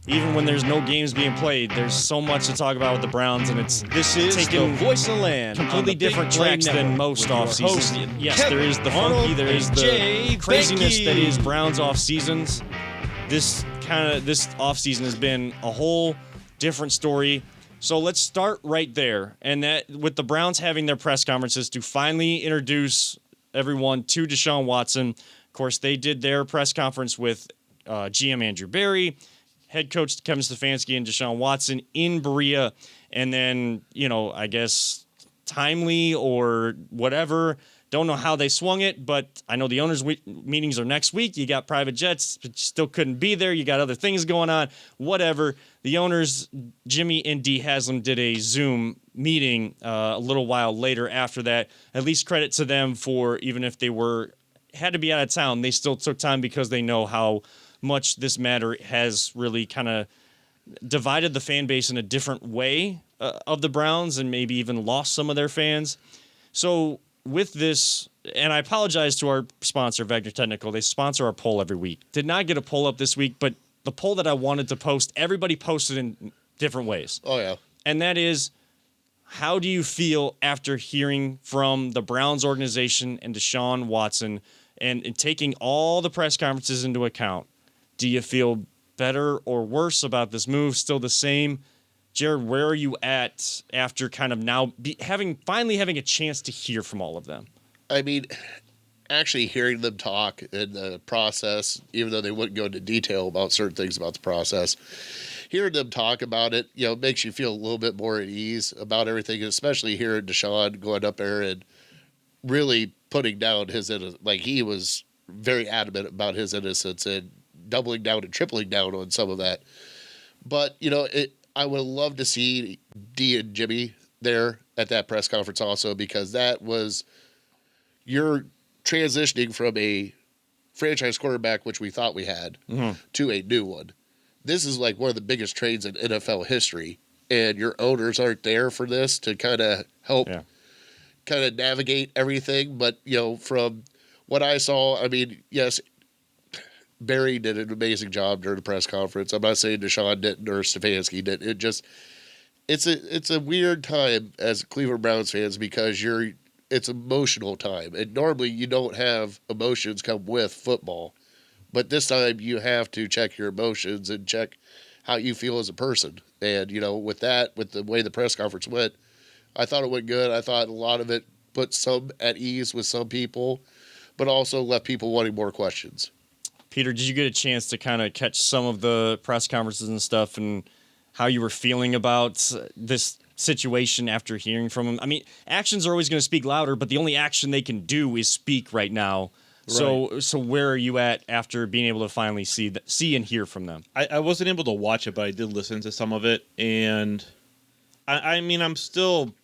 even when there's no games being played, there's so much to talk about with the Browns, and This is taking the voice of the land. completely different tracks than most off seasons. Yes, Kevin there is the Arnold funky, there is and the Jay craziness that is Behnke. Browns off seasons. This off season has been a whole different story. So let's start right there, and that with the Browns having their press conferences to finally introduce everyone to Deshaun Watson. Of course, they did their press conference with GM Andrew Berry, head coach Kevin Stefanski, and Deshaun Watson in Berea. And then, I guess timely or whatever. Don't know how they swung it, but I know the owners' meetings are next week. You got private jets, but you still couldn't be there. You got other things going on, whatever. The owners, Jimmy and Dee Haslam, did a Zoom meeting a little while later after that. At least credit to them for, even if they had to be out of town, they still took time because they know how much this matter has really kind of divided the fan base in a different way of the Browns and maybe even lost some of their fans. So with this, and I apologize to our sponsor, Vector Technical. They sponsor our poll every week. Did not get a poll up this week, but the poll that I wanted to post, everybody posted in different ways. Oh, yeah. And that is, how do you feel after hearing from the Browns organization and Deshaun Watson and taking all the press conferences into account? Do you feel better or worse about this move? Still the same? Jared, where are you at after kind of now finally having a chance to hear from all of them? I mean, actually hearing them talk in the process, even though they wouldn't go into detail about certain things about the process, hearing them talk about it, makes you feel a little bit more at ease about everything, especially hearing Deshaun going up there and really putting down his innocence. Like, he was very adamant about his innocence and doubling down and tripling down on some of that. But, I would love to see Dee and Jimmy there at that press conference also, because that was, you're transitioning from a franchise quarterback, which we thought we had, to a new one. This is like one of the biggest trades in NFL history, and your owners aren't there for this to kind of help kind of navigate everything. But, from what I saw, I mean, yes, Barry did an amazing job during the press conference. I'm not saying Deshaun didn't or Stefanski didn't. It's a weird time as Cleveland Browns fans, because it's emotional time. And normally you don't have emotions come with football. But this time you have to check your emotions and check how you feel as a person. And, with the way the press conference went, I thought it went good. I thought a lot of it put some at ease with some people, but also left people wanting more questions. Peter, did you get a chance to kind of catch some of the press conferences and stuff and how you were feeling about this situation after hearing from him? I mean, actions are always going to speak louder, but the only action they can do is speak right now. Right. So where are you at after being able to finally see and hear from them? I wasn't able to watch it, but I did listen to some of it, and I mean, I'm still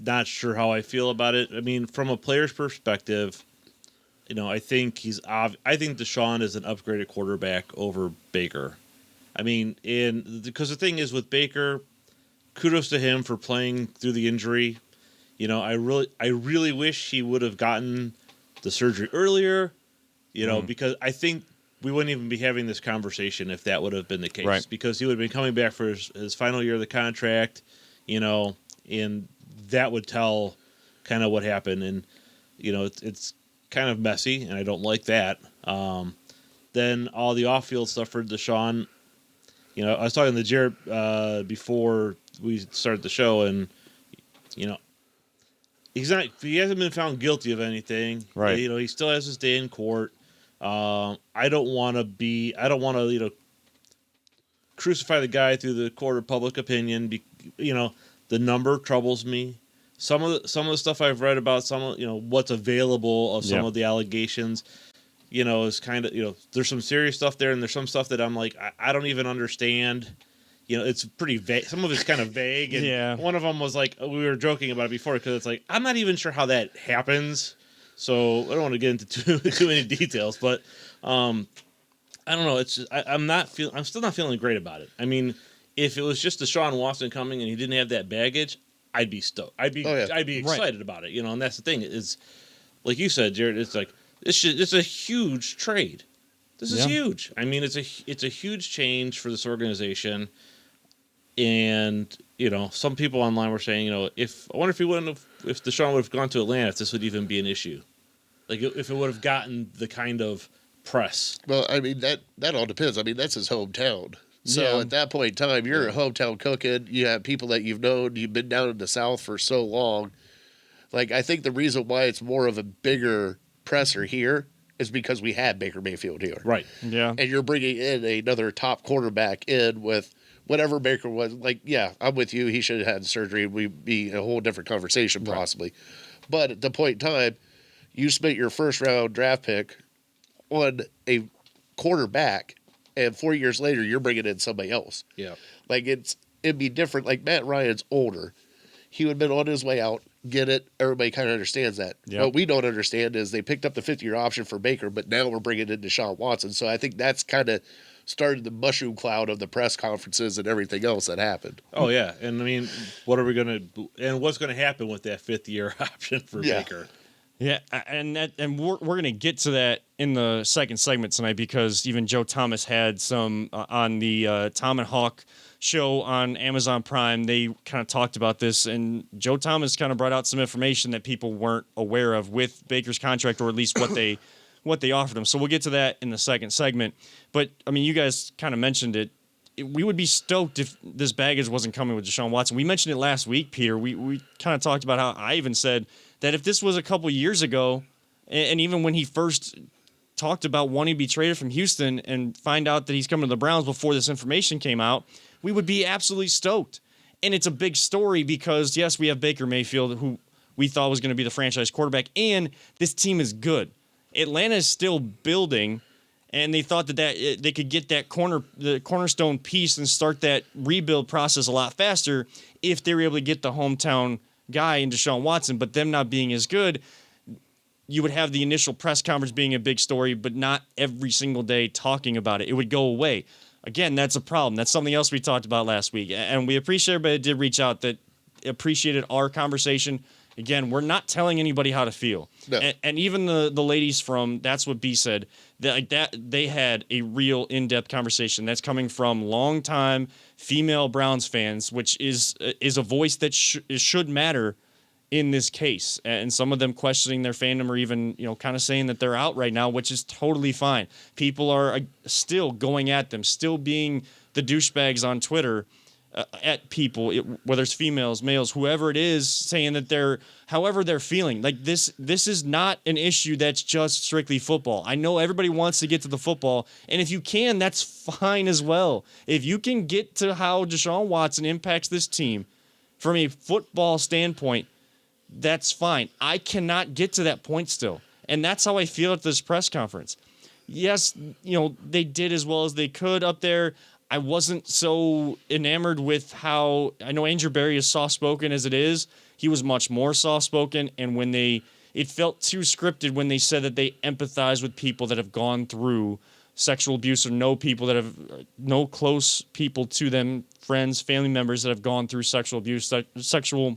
not sure how I feel about it. I mean, from a player's perspective, I think I think Deshaun is an upgraded quarterback over Baker. I mean, because the thing is with Baker, kudos to him for playing through the injury. I really wish he would have gotten the surgery earlier. Because I think we wouldn't even be having this conversation if that would have been the case. Right. Because he would have been coming back for his final year of the contract, and that would tell kind of what happened. And it's kind of messy, and I don't like that. Then all the off-field stuff for Deshaun. I was talking to Jared before we started the show, and he hasn't been found guilty of anything. Right. He still has his day in court. I don't want to crucify the guy through the court of public opinion. The number troubles me. Some of the stuff I've read about what's available of some of the allegations, is kind of, there's some serious stuff there, and there's some stuff that I'm like, I don't even understand. It's pretty vague. Some of it's kind of vague. And one of them was like, we were joking about it before, because it's like, I'm not even sure how that happens. So I don't want to get into too many details, but I don't know. It's just, I'm still not feeling great about it. I mean, if it was just Deshaun Watson coming and he didn't have that baggage, I'd be stoked. I'd be excited about it, and that's the thing is, like you said, Jared, it's like it's a huge trade, This is huge. I mean, it's a huge change for this organization. And, some people online were saying, I wonder if if Deshaun would have gone to Atlanta, if this would even be an issue. Like, if it would have gotten the kind of press. Well, I mean, that all depends. I mean, that's his hometown. So at that point in time, you're a hometown cooking. You have people that you've known. You've been down in the South for so long. Like, I think the reason why it's more of a bigger presser here is because we had Baker Mayfield here. Right. Yeah. And you're bringing in another top quarterback in with whatever Baker was. Like, yeah, I'm with you. He should have had surgery. We'd be a whole different conversation possibly. But at the point in time, you spent your first-round draft pick on a quarterback, and 4 years later, you're bringing in somebody else. Yeah. Like, it'd be different. Like, Matt Ryan's older. He would have been on his way out. Get it? Everybody kind of understands that. Yep. What we don't understand is they picked up the 5th-year option for Baker, but now we're bringing in Deshaun Watson. So I think that's kind of started the mushroom cloud of the press conferences and everything else that happened. Oh, yeah. And, I mean, what's going to happen with that 5th-year option for Baker? Yeah, and we're going to get to that in the second segment tonight, because even Joe Thomas had some on the Tom and Hawk show on Amazon Prime. They kind of talked about this, and Joe Thomas kind of brought out some information that people weren't aware of with Baker's contract, or at least what they offered him. So we'll get to that in the second segment. But I mean, you guys kind of mentioned it. We would be stoked if this baggage wasn't coming with Deshaun Watson. We mentioned it last week, Peter. We kind of talked about how I even said that if this was a couple years ago, and even when he first talked about wanting to be traded from Houston and find out that he's coming to the Browns before this information came out, we would be absolutely stoked. And it's a big story because, yes, we have Baker Mayfield, who we thought was going to be the franchise quarterback, and this team is good. Atlanta is still building, and they thought that they could get the cornerstone piece and start that rebuild process a lot faster if they were able to get the hometown guy in Deshaun Watson. But them not being as good, you would have the initial press conference being a big story, but not every single day talking about it. It would go away. Again, that's a problem. That's something else we talked about last week. And we appreciate everybody that did reach out, that appreciated our conversation. Again, we're not telling anybody how to feel. No. And even the ladies from That's What B Said, they had a real in-depth conversation. That's coming from longtime female Browns fans, which is a voice that should matter in this case. And some of them questioning their fandom, or even kind of saying that they're out right now, which is totally fine. People are still going at them, still being the douchebags on Twitter at people, whether it's females, males, whoever it is, saying that however they're feeling. Like this is not an issue that's just strictly football. I know everybody wants to get to the football, and if you can, that's fine as well. If you can get to how Deshaun Watson impacts this team from a football standpoint, that's fine. I cannot get to that point still, and that's how I feel at this press conference. Yes, they did as well as they could up there. I wasn't so enamored with how, I know Andrew Berry is soft-spoken as it is. He was much more soft-spoken, and it felt too scripted when they said that they empathize with people that have gone through sexual abuse, or know close people to them, friends, family members that have gone through sexual abuse, sexual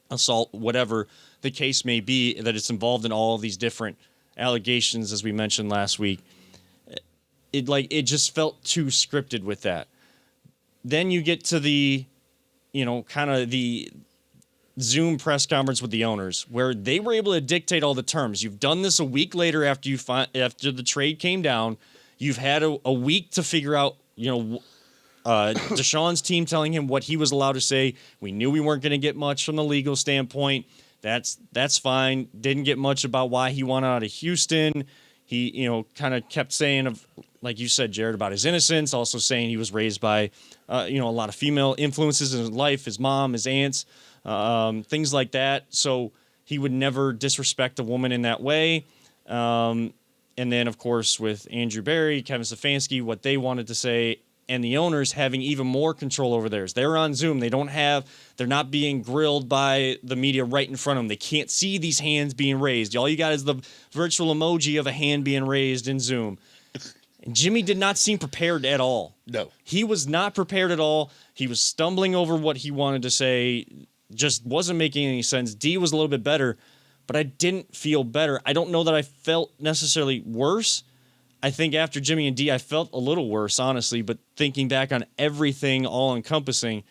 assault, whatever the case may be, that it's involved in all of these different allegations, as we mentioned last week. It just felt too scripted with that. Then you get to the, kind of the Zoom press conference with the owners, where they were able to dictate all the terms. You've done this a week later after the trade came down. You've had a week to figure out, Deshaun's team telling him what he was allowed to say. We knew we weren't going to get much from the legal standpoint. That's fine. Didn't get much about why he wanted out of Houston. He, kind of kept saying, like you said, Jared, about his innocence, also saying he was raised by, a lot of female influences in his life, his mom, his aunts, things like that. So he would never disrespect a woman in that way. And then, of course, with Andrew Berry, Kevin Stefanski, what they wanted to say, and the owners having even more control over theirs. They're on Zoom. They're not being grilled by the media right in front of them. They can't see these hands being raised. All you got is the virtual emoji of a hand being raised in Zoom. And Jimmy did not seem prepared at all. No. He was not prepared at all. He was stumbling over what he wanted to say. Just wasn't making any sense. D was a little bit better, but I didn't feel better. I don't know that I felt necessarily worse. I think after Jimmy and D, I felt a little worse, honestly. But thinking back on everything, all encompassing,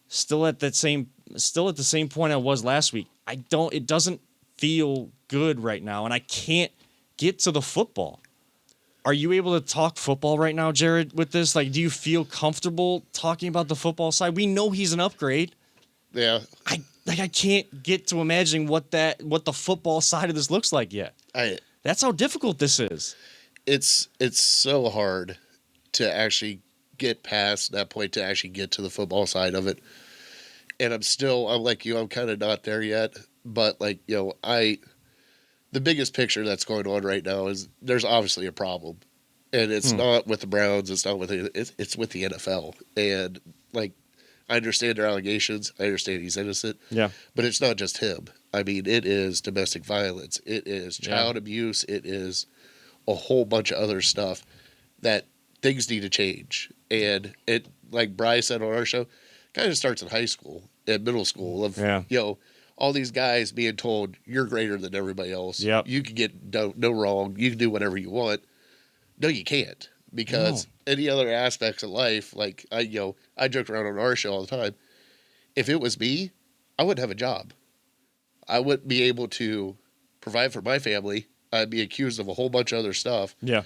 still at the same point I was last week. It doesn't feel good right now, and I can't get to the football. Are you able to talk football right now, Jared, with this? Like, do you feel comfortable talking about the football side? We know he's an upgrade. Yeah. I can't get to imagining what the football side of this looks like yet. That's how difficult this is. It's so hard to actually get past that point, to actually get to the football side of it. And I'm like you, I'm kind of not there yet. But like, the biggest picture that's going on right now is there's obviously a problem. And it's not with the Browns, it's not with it's with the NFL. And like, I understand their allegations. I understand he's innocent. Yeah. But it's not just him. I mean, it is domestic violence. It is child abuse. It is a whole bunch of other stuff that things need to change. And it, like Bry said on our show, kind of starts in high school and middle school of, all these guys being told you're greater than everybody else. Yep. You can get no wrong. You can do whatever you want. No, you can't. Because any other aspects of life, like I joke around on our show all the time. If it was me, I wouldn't have a job. I wouldn't be able to provide for my family. I'd be accused of a whole bunch of other stuff. Yeah.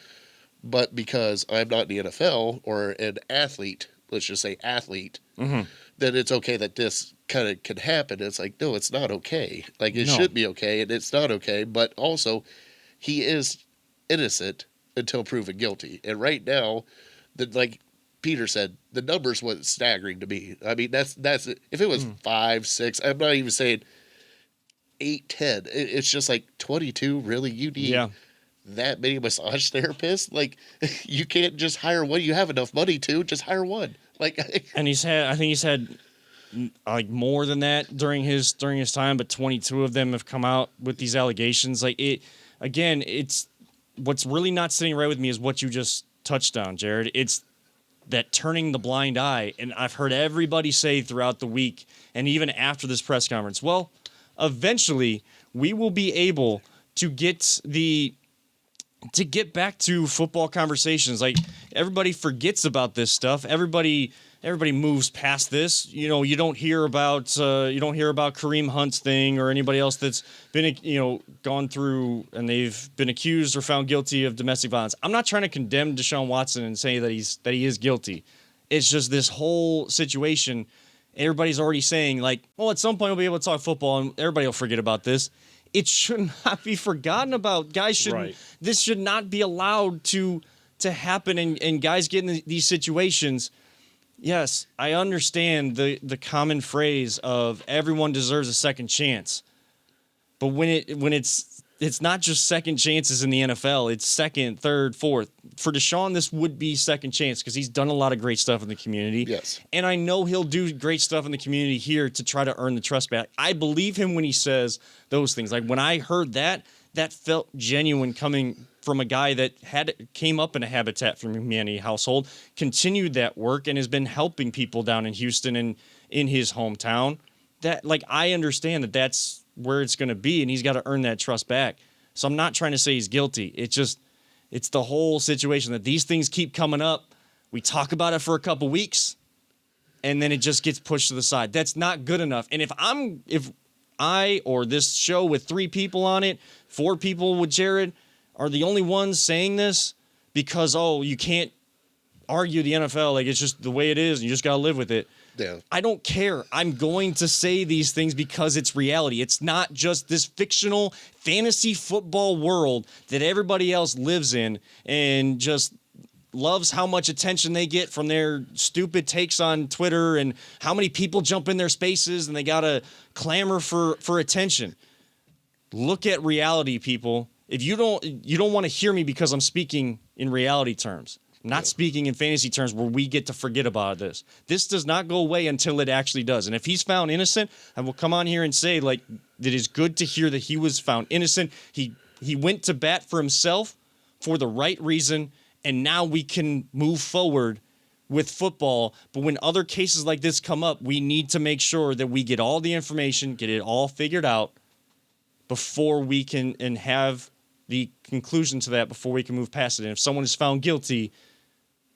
But because I'm not in the NFL or an athlete, let's just say athlete, then it's okay that this kind of can happen. It's like, no, it's not okay. Like, it should be okay, and it's not okay. But also, he is innocent until proven guilty. And right now, like Peter said, the numbers was staggering to me. I mean, that's if it was 5, 6, I'm not even saying 8, 10. It's just like 22. Really, you need that many massage therapists? Like, you can't just hire one. You have enough money to just hire one. Like, and I think he's had like more than that during his time, but 22 of them have come out with these allegations. Like, it's what's really not sitting right with me is what you just touched on, Jared. It's that turning the blind eye. And I've heard everybody say throughout the week and even after this press conference, well, eventually we will be able to get back to football conversations. Like, everybody forgets about this stuff. Everybody moves past this. You don't hear about Kareem Hunt's thing or anybody else that's been gone through and they've been accused or found guilty of domestic violence. I'm not trying to condemn Deshaun Watson and say that he is guilty. It's just this whole situation. Everybody's already saying like, well, at some point we'll be able to talk football and everybody will forget about this. It should not be forgotten about. Guys shouldn't. This should not be allowed to happen. And guys get in these situations. Yes, I understand the common phrase of everyone deserves a second chance, but when it's not just second chances in the NFL, it's second, third, fourth. For Deshaun, this would be second chance because he's done a lot of great stuff in the community. Yes, and I know he'll do great stuff in the community here to try to earn the trust back. I believe him when he says those things. Like, when I heard that felt genuine coming from a guy that came up in a Habitat for Humanity household, continued that work, and has been helping people down in Houston and in his hometown. That, like, I understand that's where it's going to be, and he's got to earn that trust back. So I'm not trying to say he's guilty. It's the whole situation that these things keep coming up. We talk about it for a couple weeks, and then it just gets pushed to the side. That's not good enough. And if I or this show with 3 people on it, 4 people with Jared, are the only ones saying this because, you can't argue the NFL, like, it's just the way it is and you just got to live with it. Yeah. I don't care. I'm going to say these things because it's reality. It's not just this fictional fantasy football world that everybody else lives in and just loves how much attention they get from their stupid takes on Twitter and how many people jump in their spaces and they got to clamor for attention. Look at reality, people. If you don't want to hear me because I'm speaking in reality terms. I'm not speaking in fantasy terms where we get to forget about this. This does not go away until it actually does. And if he's found innocent, I will come on here and say, like, it is good to hear that he was found innocent. He went to bat for himself for the right reason, and now we can move forward with football. But when other cases like this come up, we need to make sure that we get all the information, get it all figured out before we can and have the conclusion to that before we can move past it. And if someone is found guilty,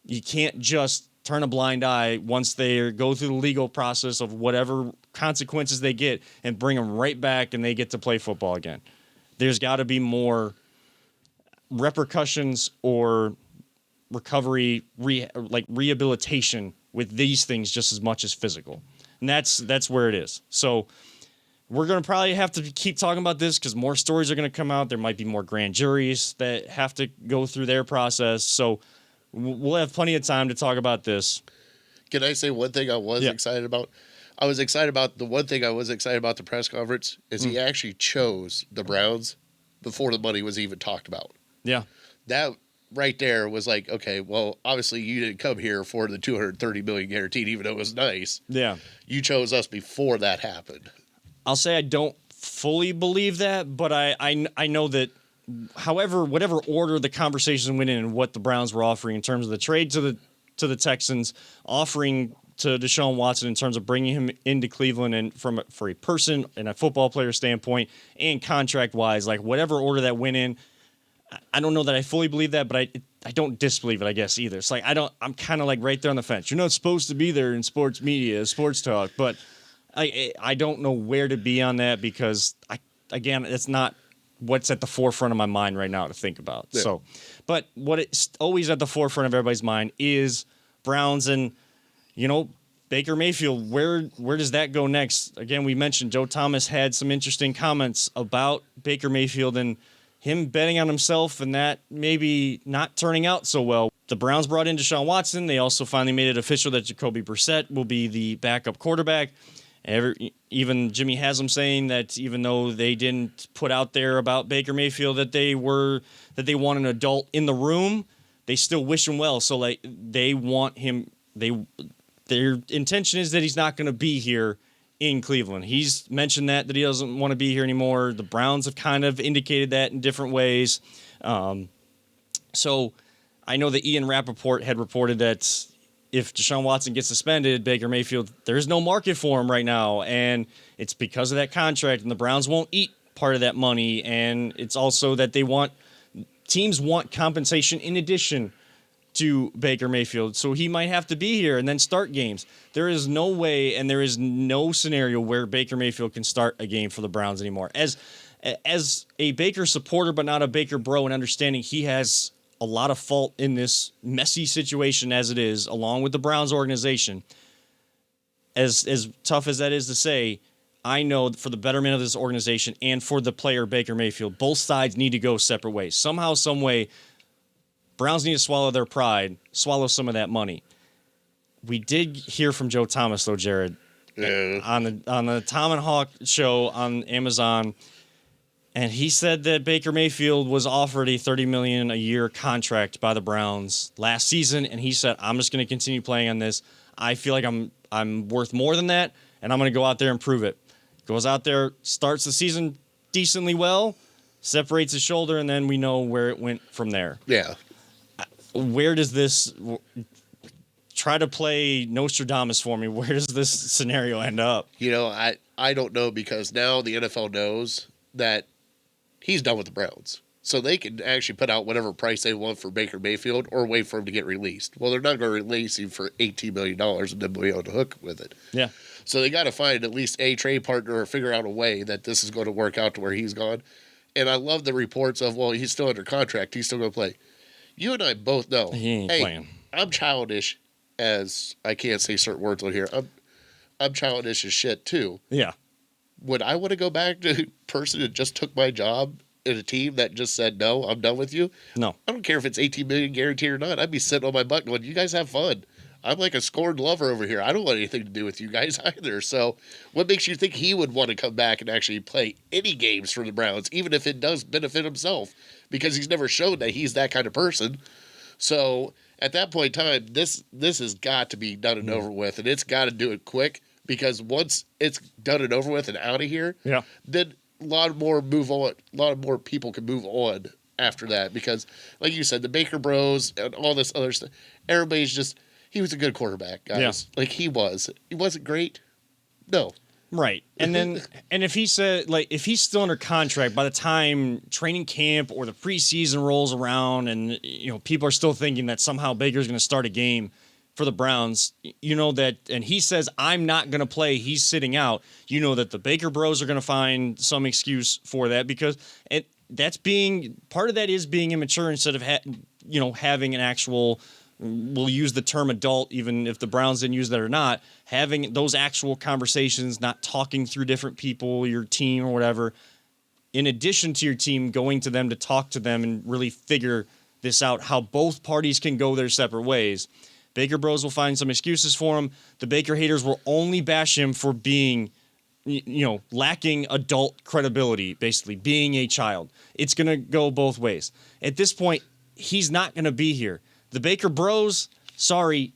you can't just turn a blind eye once they go through the legal process of whatever consequences they get and bring them right back and they get to play football again. There's got to be more repercussions or recovery, rehabilitation with these things just as much as physical. And that's where it is. So we're going to probably have to keep talking about this because more stories are going to come out. There might be more grand juries that have to go through their process. So we'll have plenty of time to talk about this. Can I say one thing I was excited about? The one thing I was excited about the press conference is he actually chose the Browns before the money was even talked about. Yeah. That right there was like, okay, well, obviously you didn't come here for the $230 million guaranteed, even though it was nice. Yeah. You chose us before that happened. I'll say I don't fully believe that, but I know that however, whatever order the conversation went in and what the Browns were offering in terms of the trade to the Texans, offering to Deshaun Watson in terms of bringing him into Cleveland and for a person and a football player standpoint and contract wise, like whatever order that went in, I don't know that I fully believe that, but I don't disbelieve it, I guess, either. It's like I'm kind of like right there on the fence. You're not supposed to be there in sports media, sports talk, but I don't know where to be on that because it's not what's at the forefront of my mind right now to think about. Yeah. So, but what it's always at the forefront of everybody's mind is Browns and, Baker Mayfield. Where does that go next? Again, we mentioned Joe Thomas had some interesting comments about Baker Mayfield and him betting on himself and that maybe not turning out so well. The Browns brought in Deshaun Watson. They also finally made it official that Jacoby Brissett will be the backup quarterback. Even Jimmy Haslam saying that even though they didn't put out there about Baker Mayfield that they want an adult in the room, they still wish him well. So like they want him. Their intention is that he's not going to be here in Cleveland. He's mentioned that he doesn't want to be here anymore. The Browns have kind of indicated that in different ways. So I know that Ian Rappaport had reported that if Deshaun Watson gets suspended, Baker Mayfield, there's no market for him right now. And it's because of that contract, and the Browns won't eat part of that money. And it's also that teams want compensation in addition to Baker Mayfield. So he might have to be here and then start games. There is no way and there is no scenario where Baker Mayfield can start a game for the Browns anymore. As a Baker supporter, but not a Baker bro, and understanding he has a lot of fault in this messy situation as it is, along with the Browns organization. As tough as that is to say, I know for the betterment of this organization and for the player Baker Mayfield, both sides need to go separate ways. Somehow, some way, Browns need to swallow their pride, swallow some of that money. We did hear from Joe Thomas, though, Jared, on the Tom and Hawk show on Amazon. And he said that Baker Mayfield was offered a $30 million a year contract by the Browns last season, and he said, "I'm just going to continue playing on this. I feel like I'm worth more than that, and I'm going to go out there and prove it." Goes out there, starts the season decently well, separates his shoulder, and then we know where it went from there. Yeah. Where does this try to play Nostradamus for me? Where does this scenario end up? I don't know because now the NFL knows that he's done with the Browns. So they can actually put out whatever price they want for Baker Mayfield or wait for him to get released. Well, they're not going to release him for $18 million and then be on the hook with it. Yeah. So they got to find at least a trade partner or figure out a way that this is going to work out to where he's gone. And I love the reports of, well, he's still under contract. He's still going to play. You and I both know. He ain't playing. I'm childish as I can't say certain words on here. I'm childish as shit too. Yeah. Would I want to go back to a person that just took my job in a team that just said, no, I'm done with you? No. I don't care if it's $18 million guaranteed or not. I'd be sitting on my butt going, you guys have fun. I'm like a scorned lover over here. I don't want anything to do with you guys either. So what makes you think he would want to come back and actually play any games for the Browns, even if it does benefit himself? Because he's never shown that he's that kind of person. So at that point in time, this has got to be done and over with, and it's got to do it quick. Because once it's done and over with and out of here, then a lot more people can move on after that. Because, like you said, the Baker Bros and all this other stuff, everybody's just, he was a good quarterback, guys. Yeah. Like he was. He wasn't great. No. Right. And then if he said, like, if he's still under contract by the time training camp or the preseason rolls around and, you know, people are still thinking that somehow Baker's going to start a game for the Browns, you know that, and he says, I'm not going to play, he's sitting out, you know that the Baker bros are going to find some excuse for that because part of that is being immature instead of, having an actual, we'll use the term adult, even if the Browns didn't use that or not, having those actual conversations, not talking through different people, your team or whatever, in addition to your team, going to them to talk to them and really figure this out, how both parties can go their separate ways. Baker bros will find some excuses for him. The Baker haters will only bash him for being, lacking adult credibility, basically being a child. It's going to go both ways. At this point, he's not going to be here. The Baker bros, sorry,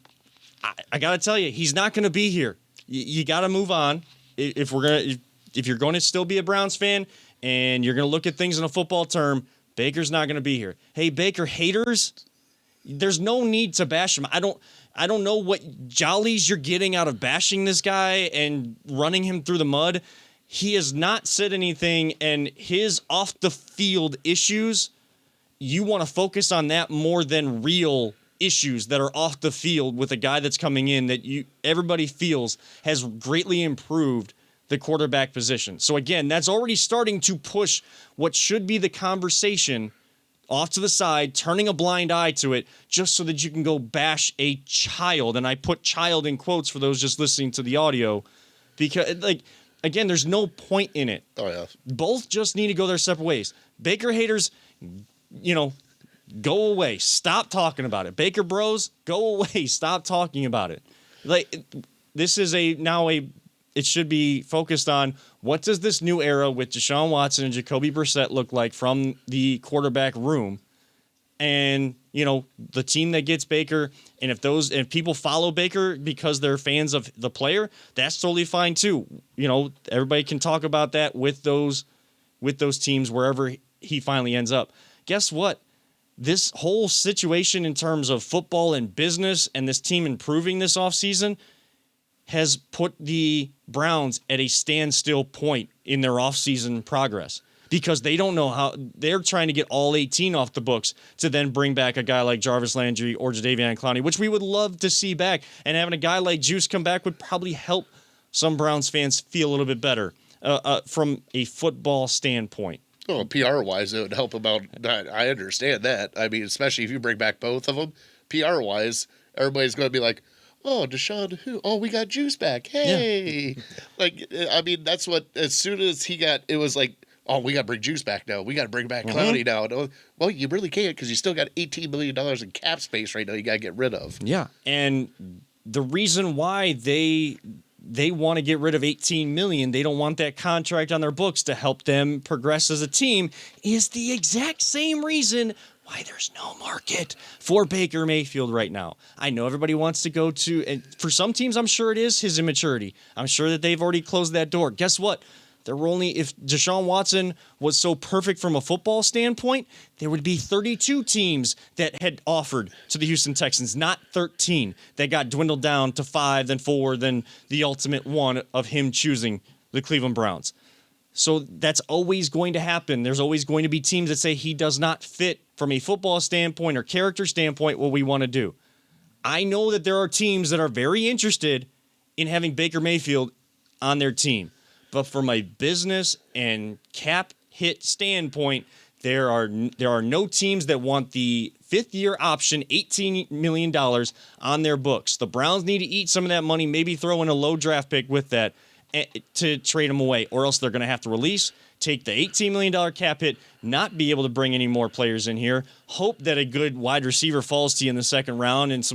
I got to tell you, he's not going to be here. You got to move on. If you're going to still be a Browns fan and you're going to look at things in a football term, Baker's not going to be here. Hey, Baker haters, there's no need to bash him. I don't know what jollies you're getting out of bashing this guy and running him through the mud. He has not said anything, and his off the field issues, you want to focus on that more than real issues that are off the field with a guy that's coming in that everybody feels has greatly improved the quarterback position. So again, that's already starting to push what should be the conversation off to the side, turning a blind eye to it just so that you can go bash a child. And I put child in quotes for those just listening to the audio because, again, there's no point in it. Oh, yeah. Both just need to go their separate ways. Baker haters, go away. Stop talking about it. Baker bros, go away. Stop talking about it. This is it should be focused on what does this new era with Deshaun Watson and Jacoby Brissett look like from the quarterback room, and the team that gets Baker, and if people follow Baker because they're fans of the player, that's totally fine too. Everybody can talk about that with those teams wherever he finally ends up. Guess what? This whole situation in terms of football and business and this team improving this offseason has put the Browns at a standstill point in their offseason progress because they don't know how they're trying to get all 18 off the books to then bring back a guy like Jarvis Landry or Jadeveon Clowney, which we would love to see back. And having a guy like Juice come back would probably help some Browns fans feel a little bit better from a football standpoint. Oh, PR-wise, it would help about that. I understand that. I mean, especially if you bring back both of them, PR-wise, everybody's going to be like, oh, Deshaun, who? Oh, we got Juice back. Hey. Yeah. That's what, as soon as it was like, oh, we got to bring Juice back now. We got to bring back Clowney now. Well, you really can't because you still got $18 million in cap space right now you got to get rid of. Yeah. And the reason why they want to get rid of $18 million, they don't want that contract on their books to help them progress as a team, is the exact same reason why there's no market for Baker Mayfield right now. I know everybody wants to go to, and for some teams, I'm sure it is his immaturity. I'm sure that they've already closed that door. Guess what? If Deshaun Watson was so perfect from a football standpoint, there would be 32 teams that had offered to the Houston Texans, not 13, that got dwindled down to 5, then 4, then the ultimate one of him choosing the Cleveland Browns. So that's always going to happen. There's always going to be teams that say he does not fit from a football standpoint or character standpoint what we want to do. I know that there are teams that are very interested in having Baker Mayfield on their team. But from a business and cap hit standpoint, there are no teams that want the fifth-year option, $18 million on their books. The Browns need to eat some of that money, maybe throw in a low draft pick with that to trade them away, or else they're going to have to release, take the $18 million cap hit, not be able to bring any more players in here, hope that a good wide receiver falls to you in the second round and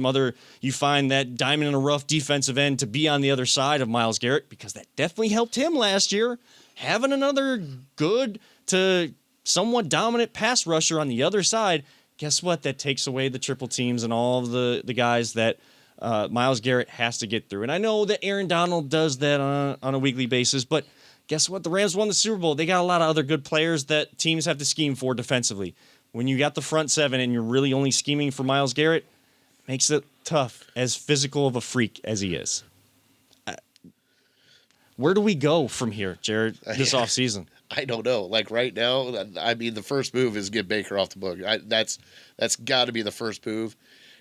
you find that diamond in a rough defensive end to be on the other side of Myles Garrett, because that definitely helped him last year. Having another good to somewhat dominant pass rusher on the other side, guess what? That takes away the triple teams and all of the guys that Myles Garrett has to get through. And I know that Aaron Donald does that on a weekly basis, but guess what? The Rams won the Super Bowl. They got a lot of other good players that teams have to scheme for defensively. When you got the front seven and you're really only scheming for Myles Garrett, makes it tough, as physical of a freak as he is. Where do we go from here, Jared, this offseason? I don't know. Like right now, I mean, the first move is get Baker off the book. That's got to be the first move,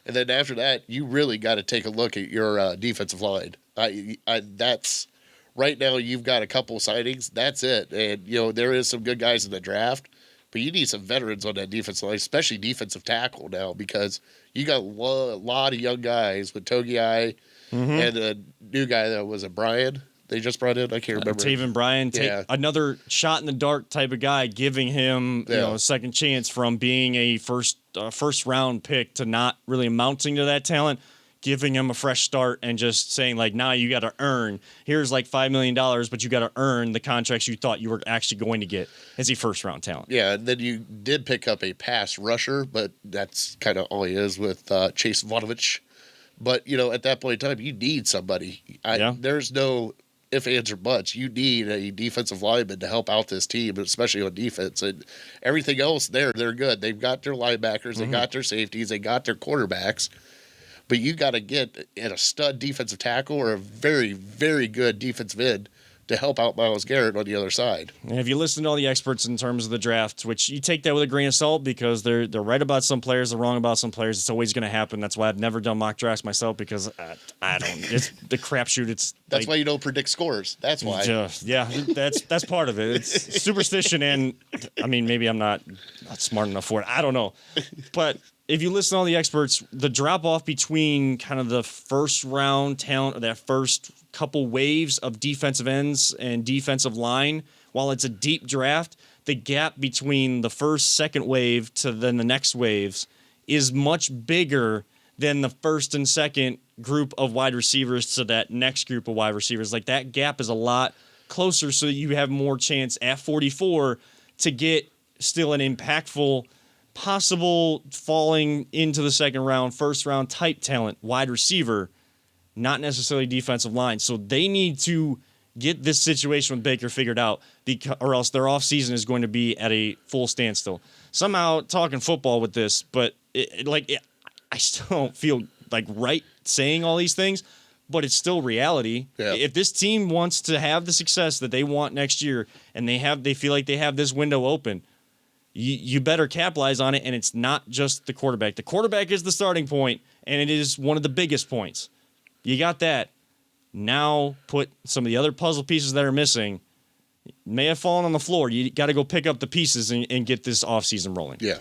and then after that, you really got to take a look at your defensive line. That's right now. You've got a couple signings. That's it, and there is some good guys in the draft, but you need some veterans on that defensive line, especially defensive tackle now, because you got a lot of young guys with Togiai and a new guy that was a Brian. They just brought in. I can't remember. Taven Bryan, another shot in the dark type of guy, giving him a second chance from being a first round pick to not really amounting to that talent, giving him a fresh start and just saying like, now you got to earn. Here's like $5 million, but you got to earn the contracts you thought you were actually going to get as a first round talent. Yeah, and then you did pick up a pass rusher, but that's kind of all he is with Chase Vonovich. But at that point in time, you need somebody. There's no if, ands, or buts. You need a defensive lineman to help out this team, especially on defense. And everything else they're good. They've got their linebackers, they got their safeties, they got their quarterbacks. But you got to get in a stud defensive tackle or a very, very good defensive end to help out Myles Garrett on the other side. And if you listen to all the experts in terms of the draft, which you take that with a grain of salt because they're right about some players, they're wrong about some players. It's always going to happen. That's why I've never done mock drafts myself because I don't. It's the crapshoot. That's why you don't predict scores. That's why. Yeah, that's part of it. It's superstition, and I mean maybe I'm not smart enough for it. I don't know, but. If you listen to all the experts, the drop-off between kind of the first-round talent or that first couple waves of defensive ends and defensive line, while it's a deep draft, the gap between the first, second wave to then the next waves is much bigger than the first and second group of wide receivers to that next group of wide receivers. Like, that gap is a lot closer so that you have more chance at 44 to get still an impactful possible falling into the second round, first round type talent, wide receiver, not necessarily defensive line. So they need to get this situation with Baker figured out or else their offseason is going to be at a full standstill. Somehow talking football with this, but I still don't feel like right saying all these things, but it's still reality. Yeah. If this team wants to have the success that they want next year and they feel like they have this window open, you better capitalize on it, and it's not just the quarterback. The quarterback is the starting point, and it is one of the biggest points. You got that. Now put some of the other puzzle pieces that are missing. May have fallen on the floor. You got to go pick up the pieces and get this offseason rolling. Yeah.